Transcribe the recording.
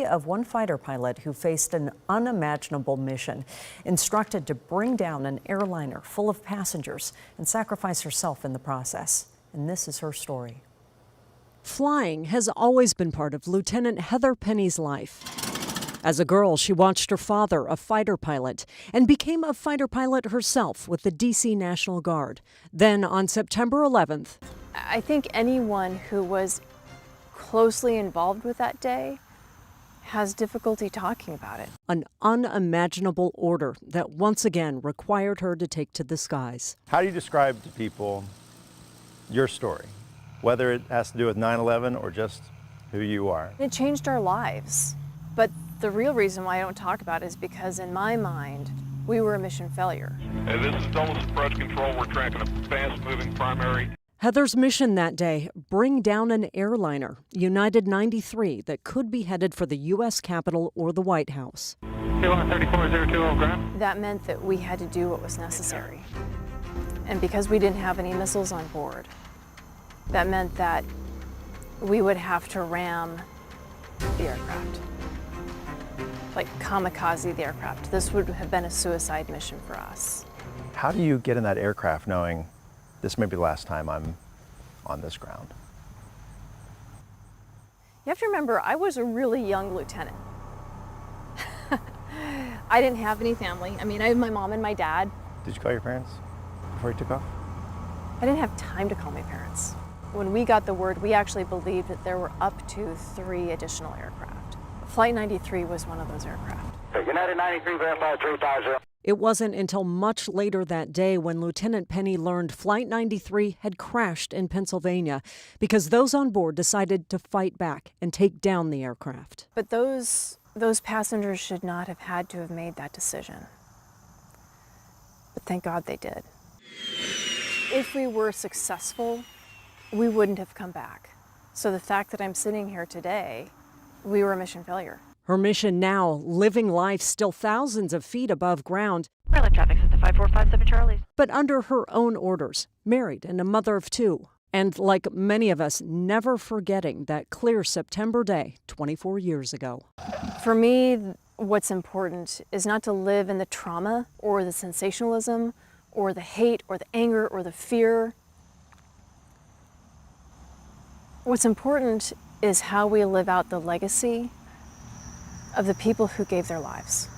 Of one fighter pilot who faced an unimaginable mission, instructed to bring down an airliner full of passengers and sacrifice herself in the process. And this is her story. Flying has always been part of Lieutenant Heather Penney's life. As a girl, she watched her father, a fighter pilot, and became a fighter pilot herself with the D.C. National Guard. Then on September 11th, I think anyone who was closely involved with that day has difficulty talking about it. An unimaginable order that once again required her to take to the skies. How do you describe to people your story, whether it has to do with 9/11 or just who you are? It changed our lives, but the real reason why I don't talk about it is because in my mind, we were a mission failure. Hey, this is Dulles Approach Control. We're tracking a fast-moving primary. Heather's mission that day, bring down an airliner, United 93, that could be headed for the U.S. Capitol or the White House. 3402 ground. That meant that we had to do what was necessary. And because we didn't have any missiles on board, that meant that we would have to ram the aircraft. Like kamikaze the aircraft. This would have been a suicide mission for us. How do you get in that aircraft knowing this may be the last time I'm on this ground? You have to remember, I was a really young lieutenant. I didn't have any family. I mean, I have my mom and my dad. Did you call your parents before you took off? I didn't have time to call my parents. When we got the word, we actually believed that there were up to 3 additional aircraft. Flight 93 was one of those aircraft. United 93, verify 350. It wasn't until much later that day when Lieutenant Penney learned Flight 93 had crashed in Pennsylvania because those on board decided to fight back and take down the aircraft. But those passengers should not have had to have made that decision. But thank God they did. If we were successful, we wouldn't have come back. So the fact that I'm sitting here today, we were a mission failure. Her mission now, living life still thousands of feet above ground. Airline traffic at the 5457 Charlie. But under her own orders, married and a mother of 2. And like many of us, never forgetting that clear September day 24 years ago. For me, what's important is not to live in the trauma or the sensationalism or the hate or the anger or the fear. What's important is how we live out the legacy of the people who gave their lives.